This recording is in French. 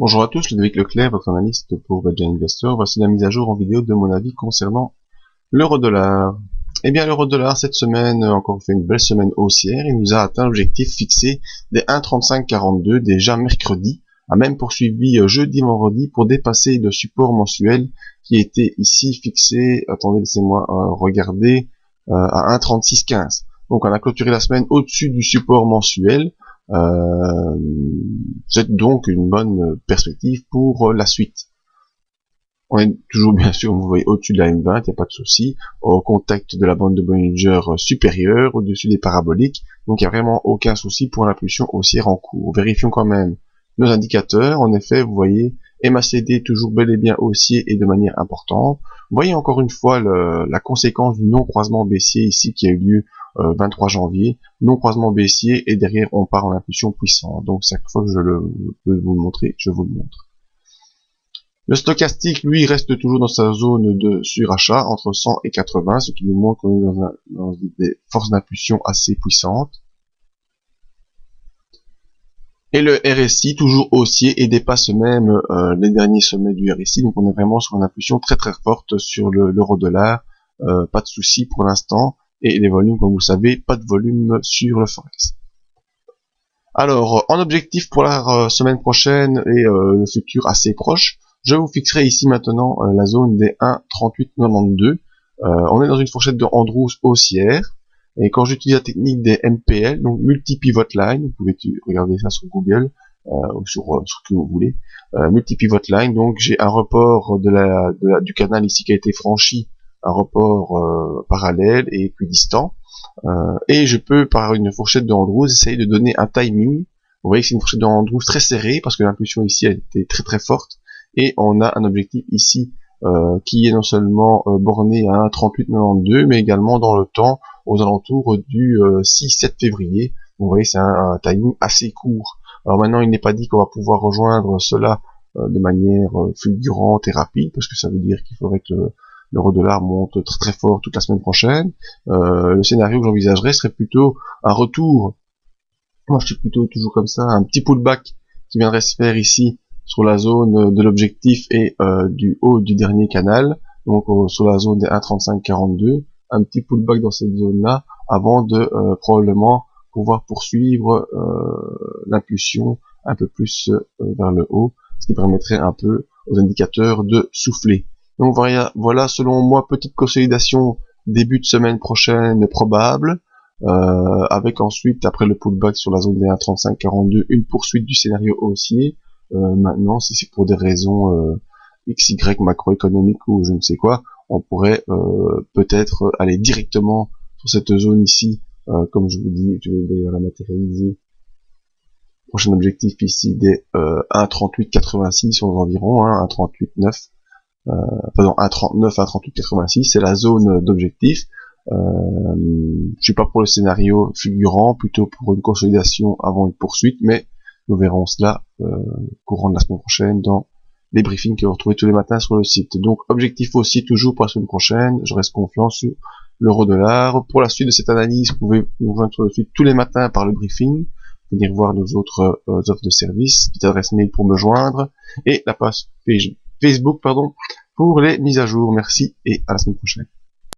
Bonjour à tous, Ludovic Leclerc, votre analyste pour Budget Investor. Voici la mise à jour en vidéo de mon avis concernant l'euro-dollar. Eh bien, l'euro-dollar, cette semaine, a encore fait une belle semaine haussière. Il nous a atteint l'objectif fixé des 1,3542 déjà mercredi, a même poursuivi jeudi, vendredi pour dépasser le support mensuel qui était ici fixé, attendez, laissez-moi regarder, à 1,3615. Donc, on a clôturé la semaine au-dessus du support mensuel. C'est donc une bonne perspective pour la suite. On est toujours, bien sûr, vous voyez, au-dessus de la M20, il n'y a pas de souci, au contact de la bande de Bollinger supérieure, au-dessus des paraboliques, donc il n'y a vraiment aucun souci pour l'impulsion haussière en cours. Vérifions quand même nos indicateurs. En effet, vous voyez, MACD toujours bel et bien haussier et de manière importante. Vous voyez encore une fois la conséquence du non-croisement baissier ici qui a eu lieu 23 janvier, non-croisement baissier, et derrière on part en impulsion puissante. Donc chaque fois que je peux vous le montrer, je vous le montre. Le stochastique, lui, reste toujours dans sa zone de surachat entre 100 et 80, ce qui nous montre qu'on est dans des forces d'impulsion assez puissantes. Et le RSI, toujours haussier, et dépasse même les derniers sommets du RSI, donc on est vraiment sur une impulsion très très forte sur l'euro-dollar, pas de souci pour l'instant, et les volumes, comme vous le savez, pas de volume sur le Forex. Alors, en objectif pour la semaine prochaine et le futur assez proche, je vous fixerai ici maintenant la zone des 1,3892. On est dans une fourchette de Andrews haussière. Et quand j'utilise la technique des MPL, donc multi-pivot line, vous pouvez regarder ça sur Google ou sur ce que vous voulez, multi-pivot line, donc j'ai un report du canal ici qui a été franchi, un report parallèle et équidistant. Et je peux, par une fourchette de Andrews, essayer de donner un timing. Vous voyez que c'est une fourchette de Andrews très serrée, parce que l'impulsion ici a été très très forte, et on a un objectif ici qui est non seulement borné à 1,3892, mais également dans le temps, aux alentours du 6-7 février. Vous voyez, c'est un timing assez court. Alors maintenant, il n'est pas dit qu'on va pouvoir rejoindre cela de manière fulgurante et rapide, parce que ça veut dire qu'il faudrait que l'euro-dollar monte très très fort toute la semaine prochaine. Le scénario que j'envisagerais serait plutôt un retour. Moi, je suis plutôt toujours comme ça, un petit pullback qui viendrait se faire ici sur la zone de l'objectif et du haut du dernier canal, donc sur la zone des 1,3542, un petit pullback dans cette zone-là, avant de probablement pouvoir poursuivre l'impulsion un peu plus vers le haut, ce qui permettrait un peu aux indicateurs de souffler. Donc voilà, selon moi, petite consolidation début de semaine prochaine probable, avec ensuite, après le pullback sur la zone des 1,3542, une poursuite du scénario haussier. Maintenant, si c'est pour des raisons XY macroéconomiques ou je ne sais quoi, on pourrait peut-être aller directement sur cette zone ici, comme je vous dis, je vais d'ailleurs la matérialiser. Prochain objectif ici des 1,3886 environ, hein, 1,389. Pardon, 1,39 à 1,3886, c'est la zone d'objectif. Je suis pas pour le scénario fulgurant, plutôt pour une consolidation avant une poursuite, mais nous verrons cela courant de la semaine prochaine dans les briefings que vous retrouvez tous les matins sur le site. Donc objectif aussi toujours pour la semaine prochaine, je reste confiant sur l'euro-dollar. Pour la suite de cette analyse, vous pouvez nous rejoindre sur le site tous les matins par le briefing, venir voir nos autres offres de services, petite adresse mail pour me joindre, et la page Facebook pour les mises à jour. Merci et à la semaine prochaine.